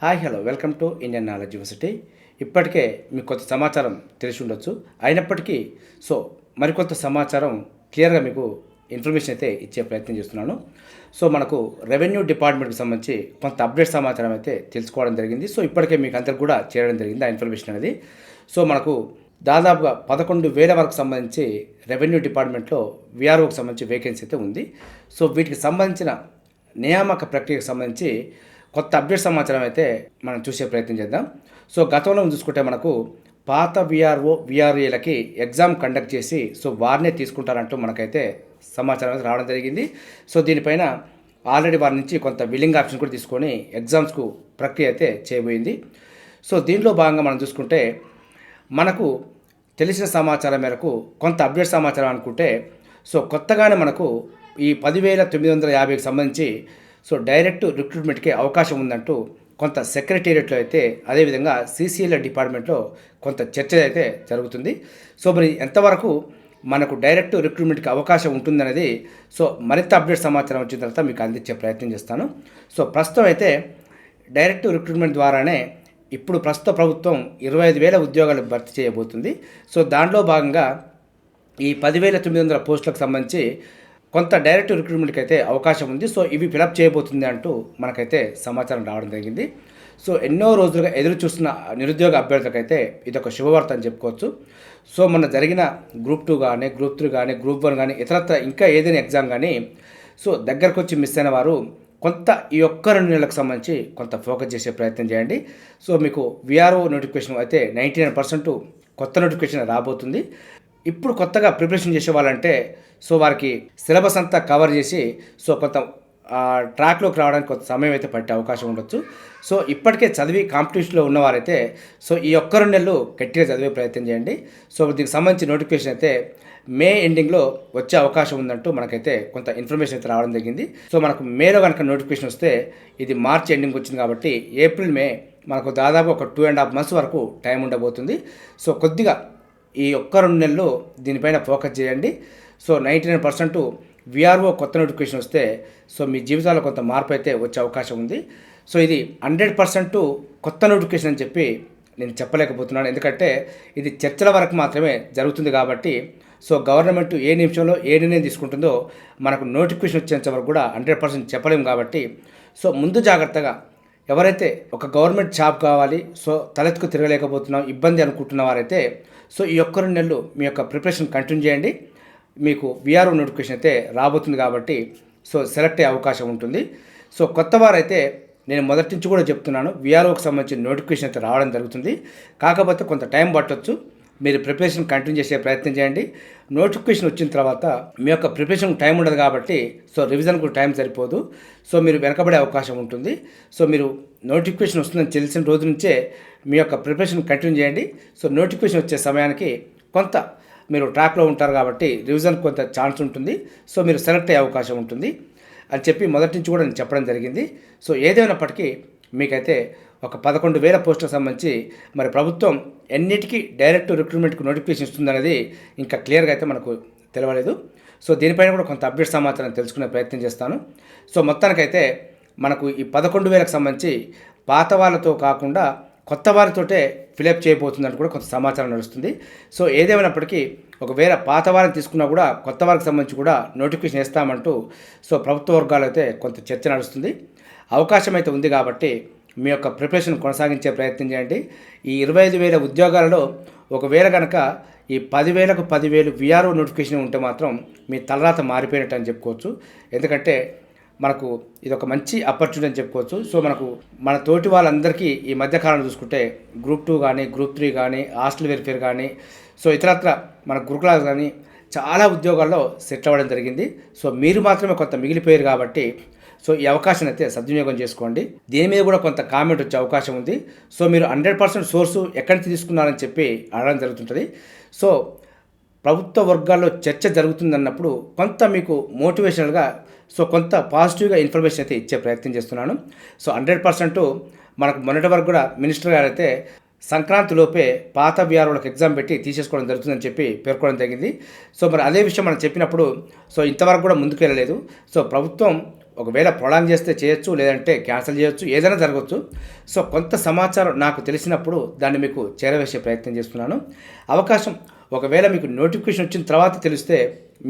Hi hello welcome to Indian knowledge university. ఇప్పటికే మీకు కొంత సమాచారం తెలిసి ఉండొచ్చు. అయినప్పటికీ మరికొంత సమాచారం క్లియర్గా మీకు ఇన్ఫర్మేషన్ అయితే ఇచ్చే ప్రయత్నం చేస్తున్నాను. మనకు రెవెన్యూ డిపార్ట్మెంట్కి సంబంధించి కొంత అప్డేట్ సమాచారం అయితే తెలుసుకోవడం జరిగింది. ఇప్పటికే మీకు అందరికి కూడా చేరడం జరిగింది ఆ ఇన్ఫర్మేషన్ అనేది. మనకు దాదాపుగా 11,000 వరకు సంబంధించి రెవెన్యూ డిపార్ట్మెంట్లో విఆర్ఓకి సంబంధించి వేకెన్సీ అయితే ఉంది. వీటికి సంబంధించిన నియామక ప్రక్రియకు సంబంధించి కొత్త అప్డేట్ సమాచారం అయితే మనం చూసే ప్రయత్నం చేద్దాం. గతంలో చూసుకుంటే మనకు పాత విఆర్ఓ విఆర్ఏలకి ఎగ్జామ్ కండక్ట్ చేసి వారినే తీసుకుంటారంటూ మనకైతే సమాచారం అయితే రావడం జరిగింది. దీనిపైన ఆల్రెడీ వారి నుంచి కొంత బిల్లింగ్ ఆప్షన్ కూడా తీసుకొని ఎగ్జామ్స్కు ప్రక్రియ అయితే చేయబోయింది. దీనిలో భాగంగా మనం చూసుకుంటే మనకు తెలిసిన సమాచారం మేరకు కొంత అప్డేట్ సమాచారం అనుకుంటే కొత్తగానే మనకు ఈ 10,950కి సంబంధించి డైరెక్ట్ రిక్రూట్మెంట్కి అవకాశం ఉందంటూ కొంత సెక్రటేరియట్లో అయితే అదేవిధంగా సిసిఎల్ డిపార్ట్మెంట్లో కొంత చర్చ అయితే జరుగుతుంది. మరి ఎంతవరకు మనకు డైరెక్ట్ రిక్రూట్మెంట్కి అవకాశం ఉంటుందనేది మరింత అప్డేట్ సమాచారం వచ్చిన తర్వాత మీకు అందించే ప్రయత్నం చేస్తాను. ప్రస్తుతం అయితే డైరెక్ట్ రిక్రూట్మెంట్ ద్వారానే ఇప్పుడు ప్రస్తుత ప్రభుత్వం 25,000 ఉద్యోగాలు భర్తీ చేయబోతుంది. దాంట్లో భాగంగా ఈ 10,900 పోస్టులకు సంబంధించి కొంత డైరెక్ట్ రిక్రూట్మెంట్కి అయితే అవకాశం ఉంది. ఇవి ఫిలప్ చేయబోతుంది అంటూ మనకైతే సమాచారం రావడం జరిగింది. ఎన్నో రోజులుగా ఎదురు చూస్తున్న నిరుద్యోగ అభ్యర్థులకైతే ఇది ఒక శుభవార్త అని చెప్పుకోవచ్చు. మొన్న జరిగిన గ్రూప్ 2 కానీ గ్రూప్ 3 కానీ గ్రూప్ 1 కానీ ఇతరత్ర ఇంకా ఏదైనా ఎగ్జామ్ కానీ దగ్గరకు వచ్చి మిస్ అయిన వారు కొంత ఈ ఒక్క 2 నెలలకు సంబంధించి కొంత ఫోకస్ చేసే ప్రయత్నం చేయండి. మీకు విఆర్ఓ నోటిఫికేషన్ అయితే 99% కొత్త నోటిఫికేషన్ రాబోతుంది. ఇప్పుడు కొత్తగా ప్రిపరేషన్ చేసే వాళ్ళంటే వారికి సిలబస్ అంతా కవర్ చేసి కొంత ట్రాక్లోకి రావడానికి కొంత సమయం అయితే పట్టే అవకాశం ఉండొచ్చు. ఇప్పటికే చదివి కాంపిటీషన్లో ఉన్నవారైతే ఈ ఒక్క 2 నెలలు గట్టిగా చదివే ప్రయత్నం చేయండి. దీనికి సంబంధించి నోటిఫికేషన్ అయితే మే ఎండింగ్లో వచ్చే అవకాశం ఉందంటూ మనకైతే కొంత ఇన్ఫర్మేషన్ అయితే రావడం జరిగింది. మనకు మేలో కనుక నోటిఫికేషన్ వస్తే ఇది మార్చ్ ఎండింగ్ వచ్చింది కాబట్టి ఏప్రిల్ మే మనకు దాదాపు ఒక 2.5 months వరకు టైం ఉండబోతుంది. కొద్దిగా ఈ ఒక్క 2 నెలలు దీనిపైన ఫోకస్ చేయండి. 99% విఆర్ఓ కొత్త నోటిఫికేషన్ వస్తే మీ జీవితాల్లో కొంత మార్పు అయితే వచ్చే అవకాశం ఉంది. ఇది 100% కొత్త నోటిఫికేషన్ అని చెప్పి నేను చెప్పలేకపోతున్నాను. ఎందుకంటే ఇది చర్చల వరకు మాత్రమే జరుగుతుంది కాబట్టి గవర్నమెంట్ ఏ నిమిషంలో ఏ నిర్ణయం తీసుకుంటుందో మనకు నోటిఫికేషన్ వచ్చేంత వరకు కూడా 100% చెప్పలేము కాబట్టి ముందు జాగ్రత్తగా ఎవరైతే ఒక గవర్నమెంట్ జాబ్ కావాలి తలెత్తుకు తిరగలేకపోతున్నాం ఇబ్బంది అనుకుంటున్న వారైతే ఈ ఒక్క 2 నెలలు మీ యొక్క ప్రిపరేషన్ కంటిన్యూ చేయండి. మీకు విఆర్ఓ నోటిఫికేషన్ అయితే రాబోతుంది కాబట్టి సెలెక్ట్ అయ్యే అవకాశం ఉంటుంది. కొత్త వారైతే నేను మొదటి నుంచి కూడా చెప్తున్నాను, విఆర్ఓకి సంబంధించిన నోటిఫికేషన్ అయితే రావడం జరుగుతుంది. కాకపోతే కొంత టైం పట్టొచ్చు. మీరు ప్రిపరేషన్ కంటిన్యూ చేసే ప్రయత్నం చేయండి. నోటిఫికేషన్ వచ్చిన తర్వాత మీ యొక్క ప్రిపరేషన్ టైం ఉండదు కాబట్టి రివిజన్ కూడా టైం సరిపోదు. మీరు వెనకబడే అవకాశం ఉంటుంది. మీరు నోటిఫికేషన్ వస్తుందని తెలిసిన రోజు నుంచే మీ యొక్క ప్రిపరేషన్ కంటిన్యూ చేయండి. నోటిఫికేషన్ వచ్చే సమయానికి కొంత మీరు ట్రాక్లో ఉంటారు కాబట్టి రివిజన్ కొంత ఛాన్స్ ఉంటుంది. మీరు సెలెక్ట్ అయ్యే అవకాశం ఉంటుంది అని చెప్పి మొదటి నుంచి కూడా నేను చెప్పడం జరిగింది. ఏదైనప్పటికీ మీకైతే ఒక 11,000 పోస్టులకు సంబంధించి మరి ప్రభుత్వం ఎన్నిటికీ డైరెక్ట్ రిక్రూట్మెంట్కి నోటిఫికేషన్ ఇస్తుందనేది ఇంకా క్లియర్గా అయితే మనకు తెలియలేదు. దీనిపైన కూడా కొంత అప్డేట్ సమాచారం తెలుసుకునే ప్రయత్నం చేస్తాను. మొత్తానికైతే మనకు ఈ 11,000కి సంబంధించి పాత వాళ్ళతో కాకుండా కొత్త వారితోటే ఫిలప్ చేయబోతుందంటూ కూడా కొంత సమాచారం నడుస్తుంది. ఏదేమైనప్పటికీ ఒకవేళ పాత వారిని తీసుకున్నా కూడా కొత్త వారికి సంబంధించి కూడా నోటిఫికేషన్ ఇస్తామంటూ ప్రభుత్వ వర్గాలు అయితే కొంత చర్చ నడుస్తుంది. అవకాశం అయితే ఉంది కాబట్టి మీ యొక్క ప్రిపరేషన్ కొనసాగించే ప్రయత్నం చేయండి. ఈ 25,000 ఉద్యోగాలలో ఒకవేళ కనుక ఈ 10,000కు 10,000 విఆర్ఓ నోటిఫికేషన్ ఉంటే మాత్రం మీ తలరాత మారిపోయినట్టు అని చెప్పుకోవచ్చు. ఎందుకంటే మనకు ఇది ఒక మంచి ఆపర్చునిటీ అని చెప్పుకోవచ్చు. మనకు మన తోటి వాళ్ళందరికీ ఈ మధ్యకాలంలో చూసుకుంటే గ్రూప్ 2 కానీ గ్రూప్ 3 కానీ హాస్టల్ వెల్ఫేర్ కానీ ఇతరత్ర మన గురుకులాలు కానీ చాలా ఉద్యోగాల్లో సెటిల్ అవ్వడం జరిగింది. మీరు మాత్రమే కొంత మిగిలిపోయారు కాబట్టి ఈ అవకాశాన్ని అయితే సద్వినియోగం చేసుకోండి. దీని మీద కూడా కొంత కామెంట్ వచ్చే అవకాశం ఉంది. మీరు 100% సోర్సు ఎక్కడి నుంచి తీసుకున్నారని చెప్పి అడగడం జరుగుతుంటుంది. ప్రభుత్వ వర్గాల్లో చర్చ జరుగుతుందన్నప్పుడు కొంత మీకు మోటివేషనల్గా కొంత పాజిటివ్గా ఇన్ఫర్మేషన్ అయితే ఇచ్చే ప్రయత్నం చేస్తున్నాను. 100% మనకు మొన్నటి వరకు కూడా మినిస్టర్ గారు అయితే సంక్రాంతిలోపే పాత విఆర్ఓలకు ఎగ్జామ్ పెట్టి తీసేసుకోవడం జరుగుతుందని చెప్పి పేర్కొనడం జరిగింది. మరి అదే విషయం మనం చెప్పినప్పుడు ఇంతవరకు కూడా ముందుకు వెళ్ళలేదు. ప్రభుత్వం ఒకవేళ ప్రొలాంగ్ చేస్తే చేయొచ్చు, లేదంటే క్యాన్సిల్ చేయొచ్చు, ఏదైనా జరగవచ్చు. సో కొంత సమాచారం నాకు తెలిసినప్పుడు దాన్ని మీకు చేరవేసే ప్రయత్నం చేస్తున్నాను. అవకాశం ఒకవేళ మీకు నోటిఫికేషన్ వచ్చిన తర్వాత తెలిస్తే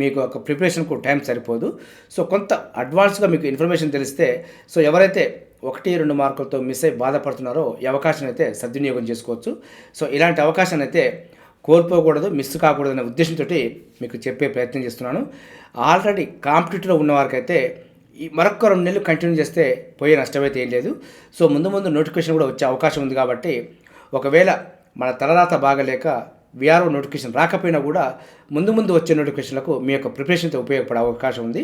మీకు ఒక ప్రిపరేషన్కు టైం సరిపోదు. సో కొంత అడ్వాన్స్గా మీకు ఇన్ఫర్మేషన్ తెలిస్తే సో ఎవరైతే 1-2 మార్కులతో మిస్ అయి బాధపడుతున్నారో ఈ అవకాశాన్ని అయితే సద్వినియోగం చేసుకోవచ్చు. సో ఇలాంటి అవకాశాన్ని అయితే కోల్పోకూడదు, మిస్ కాకూడదు అనే ఉద్దేశంతో మీకు చెప్పే ప్రయత్నం చేస్తున్నాను. ఆల్రెడీ కాంపిటేటివ్లో ఉన్న వారికైతే ఈ మరొక 2 నెలలు కంటిన్యూ చేస్తే పోయే నష్టమైతే ఏం లేదు. సో ముందు నోటిఫికేషన్ కూడా వచ్చే అవకాశం ఉంది కాబట్టి ఒకవేళ మన తలరాత బాగలేక విఆర్ఓ నోటిఫికేషన్ రాకపోయినా కూడా ముందు వచ్చే నోటిఫికేషన్లకు మీ యొక్క ప్రిపరేషన్తో ఉపయోగపడే అవకాశం ఉంది.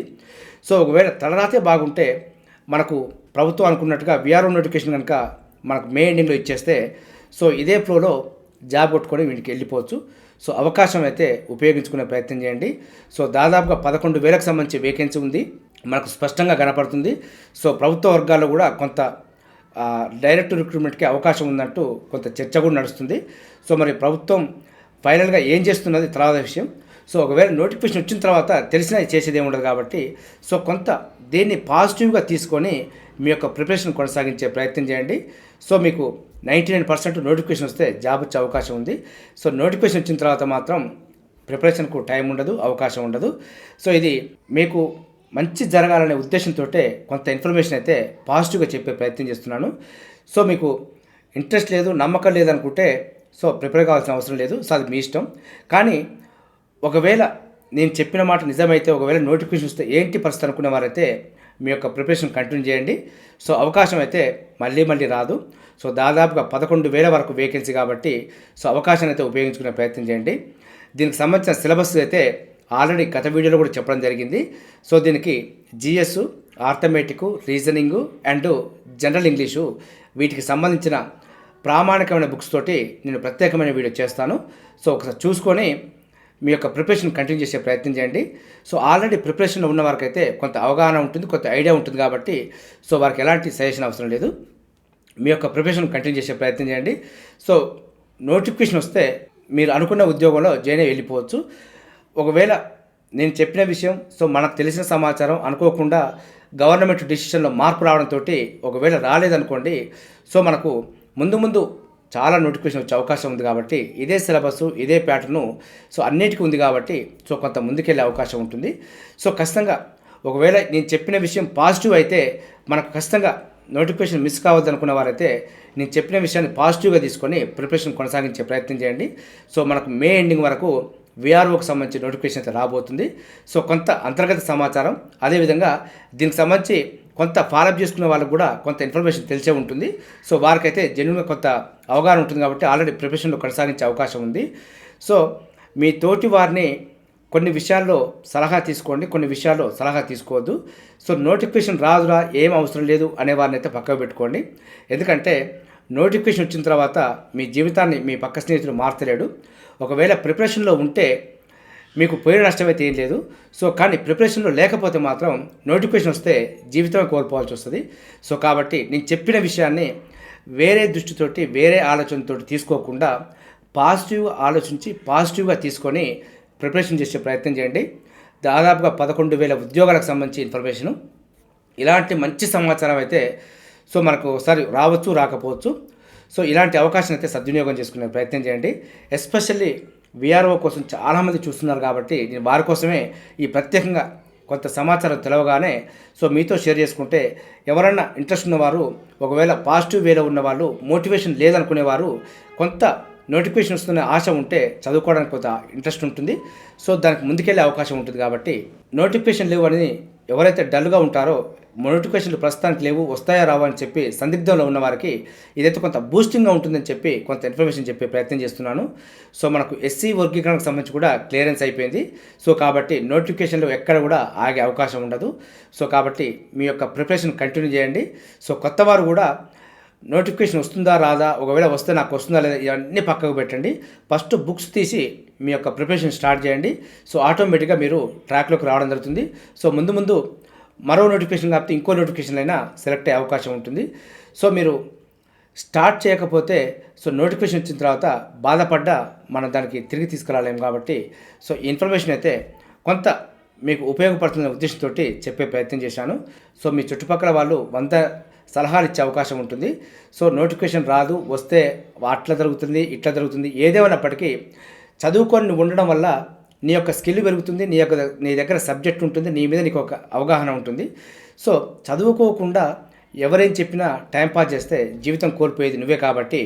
సో ఒకవేళ తలరాతే బాగుంటే మనకు ప్రభుత్వం అనుకున్నట్టుగా విఆర్ఓ నోటిఫికేషన్ కనుక మనకు మే ఎండింగ్లో ఇచ్చేస్తే సో ఇదే ఫ్లోలో జాబ్ కొట్టుకొని వీటికి వెళ్ళిపోవచ్చు. సో అవకాశం అయితే ఉపయోగించుకునే ప్రయత్నం చేయండి. సో దాదాపుగా 11,000కు సంబంధించి వేకెన్సీ ఉంది, మనకు స్పష్టంగా కనపడుతుంది. సో ప్రభుత్వ వర్గాల్లో కూడా కొంత డైరెక్ట్ రిక్రూట్మెంట్కి అవకాశం ఉందంటూ కొంత చర్చ కూడా నడుస్తుంది. సో మరి ప్రభుత్వం ఫైనల్గా ఏం చేస్తున్నది తర్వాత విషయం. సో ఒకవేళ నోటిఫికేషన్ వచ్చిన తర్వాత తెలిసినా చేసేది ఏమి ఉండదు కాబట్టి సో కొంత దీన్ని పాజిటివ్గా తీసుకొని మీ యొక్క ప్రిపరేషన్ కొనసాగించే ప్రయత్నం చేయండి. సో మీకు 99% నోటిఫికేషన్ వస్తే జాబ్ వచ్చే అవకాశం ఉంది. సో నోటిఫికేషన్ వచ్చిన తర్వాత మాత్రం ప్రిపరేషన్కు టైం ఉండదు, అవకాశం ఉండదు. సో ఇది మీకు మంచి జరగాలనే ఉద్దేశంతో కొంత ఇన్ఫర్మేషన్ అయితే పాజిటివ్గా చెప్పే ప్రయత్నం చేస్తున్నాను. సో మీకు ఇంట్రెస్ట్ లేదు, నమ్మకం లేదనుకుంటే సో ప్రిపేర్ కావాల్సిన అవసరం లేదు. సో అది మీ ఇష్టం. కానీ ఒకవేళ నేను చెప్పిన మాట నిజమైతే ఒకవేళ నోటిఫికేషన్ వస్తే ఏంటి పరిస్థితి అనుకునే వారైతే మీ యొక్క ప్రిపరేషన్ కంటిన్యూ చేయండి. సో అవకాశం అయితే మళ్ళీ రాదు. సో దాదాపుగా 11,000 వరకు వేకెన్సీ కాబట్టి సో అవకాశాన్ని అయితే ఉపయోగించుకునే ప్రయత్నం చేయండి. దీనికి సంబంధించిన సిలబస్ అయితే ఆల్రెడీ గత వీడియోలో కూడా చెప్పడం జరిగింది. సో దీనికి GS, arithmetic, reasoning and general English వీటికి సంబంధించిన ప్రామాణికమైన బుక్స్ తోటి నేను ప్రత్యేకమైన వీడియో చేస్తాను. సో ఒకసారి చూసుకొని మీ యొక్క ప్రిపరేషన్ కంటిన్యూ చేసే ప్రయత్నం చేయండి. సో ఆల్రెడీ ప్రిపరేషన్లో ఉన్న వారికైతే కొంత అవగాహన ఉంటుంది, కొంత ఐడియా ఉంటుంది కాబట్టి సో వారికి ఎలాంటి సజెషన్ అవసరం లేదు. మీ యొక్క ప్రిపరేషన్ కంటిన్యూ చేసే ప్రయత్నం చేయండి. సో నోటిఫికేషన్ వస్తే మీరు అనుకున్న ఉద్యోగంలో జాయిన్ అయ్యి వెళ్ళిపోవచ్చు. ఒకవేళ నేను చెప్పిన విషయం సో మనకు తెలిసిన సమాచారం అనుకోకుండా గవర్నమెంట్ డిసిషన్లో మార్పు రావడంతో ఒకవేళ రాలేదనుకోండి సో మనకు ముందు చాలా నోటిఫికేషన్ వచ్చే అవకాశం ఉంది కాబట్టి ఇదే సిలబస్, ఇదే ప్యాటర్ను సో అన్నిటికీ ఉంది కాబట్టి సో కొంత ముందుకెళ్ళే అవకాశం ఉంటుంది. సో ఖచ్చితంగా ఒకవేళ నేను చెప్పిన విషయం పాజిటివ్ అయితే మనకు ఖచ్చితంగా నోటిఫికేషన్ మిస్ కావద్దు అనుకున్న వారైతే నేను చెప్పిన విషయాన్ని పాజిటివ్గా తీసుకొని ప్రిపరేషన్ కొనసాగించే ప్రయత్నం చేయండి. సో మనకు మే ఎండింగ్ వరకు విఆర్ఓకి సంబంధించి నోటిఫికేషన్ అయితే రాబోతుంది. సో కొంత అంతర్గత సమాచారం, అదేవిధంగా దీనికి సంబంధించి కొంత ఫాలోఅప్ చేసుకునే వాళ్ళకు కూడా కొంత ఇన్ఫర్మేషన్ తెలిసే ఉంటుంది. సో వారికైతే జెన్యున్గా కొంత అవగాహన ఉంటుంది కాబట్టి ఆల్రెడీ ప్రిపరేషన్లో కొనసాగించే అవకాశం ఉంది. సో మీ తోటి వారిని కొన్ని విషయాల్లో సలహా తీసుకోండి, కొన్ని విషయాల్లో సలహా తీసుకోవద్దు. సో నోటిఫికేషన్ రాదురా, ఏం అవసరం లేదు అనే వారిని అయితే పక్కకు పెట్టుకోండి. ఎందుకంటే నోటిఫికేషన్ వచ్చిన తర్వాత మీ జీవితాన్ని మీ పక్క స్నేహితులు మార్చలేడు. ఒకవేళ ప్రిపరేషన్లో ఉంటే మీకు పోయిన నష్టం అయితే ఏం లేదు. సో కానీ ప్రిపరేషన్లో లేకపోతే మాత్రం నోటిఫికేషన్ వస్తే జీవితమే కోల్పోవాల్సి వస్తుంది. సో కాబట్టి నేను చెప్పిన విషయాన్ని వేరే దృష్టితోటి, వేరే ఆలోచనతో తీసుకోకుండా పాజిటివ్గా ఆలోచించి పాజిటివ్గా తీసుకొని ప్రిపరేషన్ చేసే ప్రయత్నం చేయండి. దాదాపుగా 11,000 ఉద్యోగాలకు సంబంధించి ఇన్ఫర్మేషను, ఇలాంటి మంచి సమాచారం అయితే సో మనకు ఒకసారి రావచ్చు, రాకపోవచ్చు. సో ఇలాంటి అవకాశం అయితే సద్వినియోగం చేసుకునే ప్రయత్నం చేయండి. ఎస్పెషల్లీ విఆర్ఓ కోసం చాలామంది చూస్తున్నారు కాబట్టి నేను వారి కోసమే ఈ ప్రత్యేకంగా కొంత సమాచారం తెలవగానే సో మీతో షేర్ చేసుకుంటే ఎవరన్నా ఇంట్రెస్ట్ ఉన్నవారు, ఒకవేళ పాజిటివ్ వేలో ఉన్నవాళ్ళు, మోటివేషన్ లేదనుకునేవారు కొంత నోటిఫికేషన్ వస్తున్న ఆశ ఉంటే చదువుకోవడానికి కొంత ఇంట్రెస్ట్ ఉంటుంది. సో దానికి ముందుకెళ్ళే అవకాశం ఉంటుంది కాబట్టి నోటిఫికేషన్ లేవు అని ఎవరైతే డల్గా ఉంటారో, నోటిఫికేషన్లు ప్రస్తుతానికి లేవు, వస్తాయా రావా అని చెప్పి సందిగ్ధంలో ఉన్న వారికి ఇదైతే కొంత బూస్టింగ్గా ఉంటుందని చెప్పి కొంత ఇన్ఫర్మేషన్ చెప్పే ప్రయత్నం చేస్తున్నాను. సో మనకు ఎస్సీ వర్గీకరణకు సంబంధించి కూడా క్లియరెన్స్ అయిపోయింది. సో కాబట్టి నోటిఫికేషన్లో ఎక్కడ కూడా ఆగే అవకాశం ఉండదు. సో కాబట్టి మీ యొక్క ప్రిపరేషన్ కంటిన్యూ చేయండి. సో కొత్త వారు కూడా నోటిఫికేషన్ వస్తుందా రాదా, ఒకవేళ వస్తే నాకు వస్తుందా లేదా, ఇవన్నీ పక్కకు పెట్టండి. ఫస్ట్ బుక్స్ తీసి మీ యొక్క ప్రిపరేషన్ స్టార్ట్ చేయండి. సో ఆటోమేటిక్గా మీరు ట్రాక్లోకి రావడం జరుగుతుంది. సో ముందు మరో నోటిఫికేషన్ కాకపోతే ఇంకో నోటిఫికేషన్ అయినా సెలెక్ట్ అయ్యే అవకాశం ఉంటుంది. సో మీరు స్టార్ట్ చేయకపోతే సో నోటిఫికేషన్ వచ్చిన తర్వాత బాధపడ్డా మనం దానికి తిరిగి తీసుకురాలేము కాబట్టి సో ఇన్ఫర్మేషన్ అయితే కొంత మీకు ఉపయోగపడుతున్న ఉద్దేశంతో చెప్పే ప్రయత్నం చేశాను. సో మీ చుట్టుపక్కల వాళ్ళు 100 సలహాలు ఇచ్చే అవకాశం ఉంటుంది. సో నోటిఫికేషన్ రాదు, వస్తే అట్లా జరుగుతుంది, ఇట్లా జరుగుతుంది, ఏదేమైనప్పటికీ చదువుకొని నువ్వు ఉండడం వల్ల నీ యొక్క స్కిల్ పెరుగుతుంది, నీ దగ్గర సబ్జెక్ట్ ఉంటుంది, నీ మీద నీకు ఒక అవగాహన ఉంటుంది. సో చదువుకోకుండా ఎవరేం చెప్పినా టైంపాస్ చేస్తే జీవితం కోల్పోయేది నువ్వే కాబట్టి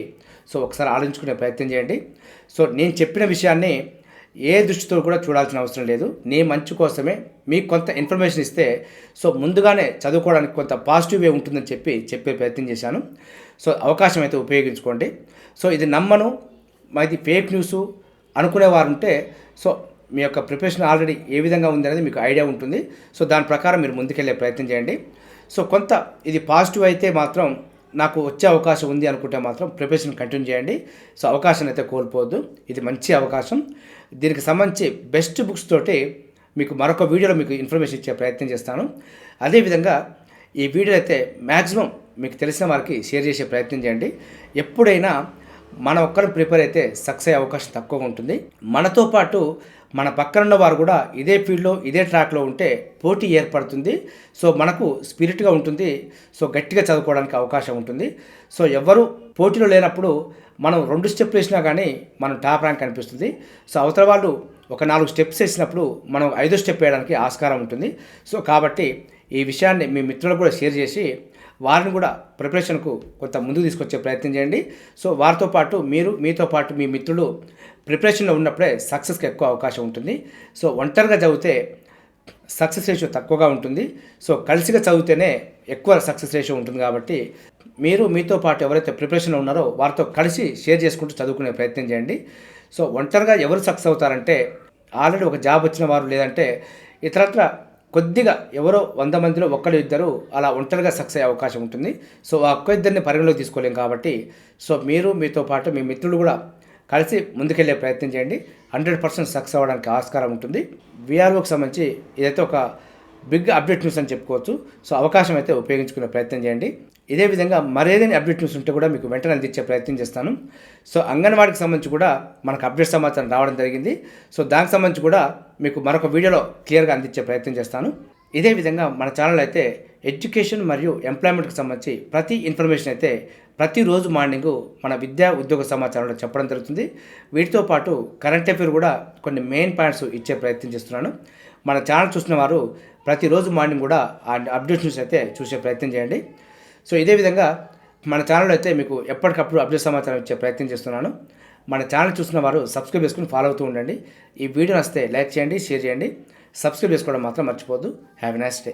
సో ఒకసారి ఆలోచించుకునే ప్రయత్నం చేయండి. సో నేను చెప్పిన విషయాన్ని ఏ దృష్టితో కూడా చూడాల్సిన అవసరం లేదు. నీ మంచి కోసమే మీకు కొంత ఇన్ఫర్మేషన్ ఇస్తే సో ముందుగానే చదువుకోవడానికి కొంత పాజిటివ్ వే ఉంటుందని చెప్పే ప్రయత్నం చేశాను. సో అవకాశం అయితే ఉపయోగించుకోండి. సో ఇది నమ్మను, ఇది ఫేక్ న్యూస్ అనుకునేవారు ఉంటే సో మీ యొక్క ప్రిపరేషన్ ఆల్రెడీ ఏ విధంగా ఉంది అనేది మీకు ఐడియా ఉంటుంది. సో దాని ప్రకారం మీరు ముందుకెళ్ళే ప్రయత్నం చేయండి. సో కొంత ఇది పాజిటివ్ అయితే మాత్రం నాకు వచ్చే అవకాశం ఉంది అనుకుంటే మాత్రం ప్రిపరేషన్ కంటిన్యూ చేయండి. సో అవకాశాన్ని అయితే కోల్పోవద్దు, ఇది మంచి అవకాశం. దీనికి సంబంధించి బెస్ట్ బుక్స్ తోటి మీకు మరొక వీడియోలో మీకు ఇన్ఫర్మేషన్ ఇచ్చే ప్రయత్నం చేస్తాను. అదేవిధంగా ఈ వీడియో అయితే మ్యాక్సిమం మీకు తెలిసిన వారికి షేర్ చేసే ప్రయత్నం చేయండి. ఎప్పుడైనా మన ఒక్కరు ప్రిపేర్ అయితే సక్సెస్ అయ్యే అవకాశం తక్కువగా ఉంటుంది. మనతో పాటు మన పక్కనున్న వారు కూడా ఇదే ఫీల్డ్లో ఇదే ట్రాక్లో ఉంటే పోటీ ఏర్పడుతుంది. సో మనకు స్పిరిట్గా ఉంటుంది. సో గట్టిగా చదువుకోవడానికి అవకాశం ఉంటుంది. సో ఎవరు పోటీలో లేనప్పుడు మనం 2 స్టెప్లు వేసినా కానీ మనం టాప్ ర్యాంక్ అనిపిస్తుంది. సో అవతల వాళ్ళు ఒక 4 స్టెప్స్ వేసినప్పుడు మనం 5వ స్టెప్ వేయడానికి ఆస్కారం ఉంటుంది. సో కాబట్టి ఈ విషయాన్ని మీ మిత్రులకు కూడా షేర్ చేసి వారిని కూడా ప్రిపరేషన్కు కొంత ముందుకు తీసుకొచ్చే ప్రయత్నం చేయండి. సో వారితో పాటు మీతో పాటు మీ మిత్రులు ప్రిపరేషన్లో ఉన్నప్పుడే సక్సెస్కి ఎక్కువ అవకాశం ఉంటుంది. సో ఒంటరిగా చదివితే సక్సెస్ రేషియో తక్కువగా ఉంటుంది. సో కలిసిగా చదివితేనే ఎక్కువ సక్సెస్ రేషియో ఉంటుంది. కాబట్టి మీతో పాటు ఎవరైతే ప్రిపరేషన్లో ఉన్నారో వారితో కలిసి షేర్ చేసుకుంటూ చదువుకునే ప్రయత్నం చేయండి. సో ఒంటరిగా ఎవరు సక్సెస్ అవుతారంటే ఆల్రెడీ ఒక జాబ్ వచ్చిన వారు, లేదంటే ఇతరత్ర కొద్దిగా ఎవరో 100 మందిలో ఒక్కరు ఇద్దరు అలా ఒంటరిగా సక్సెస్ అయ్యే అవకాశం ఉంటుంది. సో ఆ ఒక్క ఇద్దరిని పరిగణలోకి తీసుకోలేం. కాబట్టి సో మీతో పాటు మీ మిత్రులు కూడా కలిసి ముందుకెళ్ళే ప్రయత్నం చేయండి. 100% సక్సెస్ అవ్వడానికి ఆస్కారం ఉంటుంది. విఆర్ఓకి సంబంధించి ఇదైతే ఒక బిగ్ అప్డేట్ న్యూస్ అని చెప్పుకోవచ్చు. సో అవకాశం అయితే ఉపయోగించుకునే ప్రయత్నం చేయండి. ఇదే విధంగా మరేదైనా అప్డేట్ న్యూస్ ఉంటే కూడా మీకు వెంటనే అందించే ప్రయత్నం చేస్తాను. సో అంగన్వాడికి సంబంధించి కూడా మనకు అప్డేట్ సమాచారం రావడం జరిగింది. సో దానికి సంబంధించి కూడా మీకు మరొక వీడియోలో క్లియర్గా అందించే ప్రయత్నం చేస్తాను. ఇదే విధంగా మన ఛానల్ అయితే ఎడ్యుకేషన్ మరియు ఎంప్లాయ్మెంట్కి సంబంధించి ప్రతి ఇన్ఫర్మేషన్ అయితే ప్రతిరోజు మార్నింగు మన విద్యా ఉద్యోగ సమాచారంలో చెప్పడం జరుగుతుంది. వీటితో పాటు కరెంట్ అఫైర్ కూడా కొన్ని మెయిన్ పాయింట్స్ ఇచ్చే ప్రయత్నం చేస్తున్నాను. మన ఛానల్ చూసిన వారు ప్రతిరోజు మార్నింగ్ కూడా ఆ అప్డేట్ న్యూస్ అయితే చూసే ప్రయత్నం చేయండి. సో ఇదే విధంగా మన ఛానల్ అయితే మీకు ఎప్పటికప్పుడు అప్డేట్ సమాచారం ఇచ్చే ప్రయత్నం చేస్తున్నాను. మన ఛానల్ చూసిన వారు సబ్స్క్రైబ్ చేసుకుని ఫాలో అవుతూ ఉండండి. ఈ వీడియో నచ్చితే లైక్ చేయండి, షేర్ చేయండి. సబ్స్క్రైబ్ చేసుకోవడం మాత్రం మర్చిపోవద్దు. Have a nice day.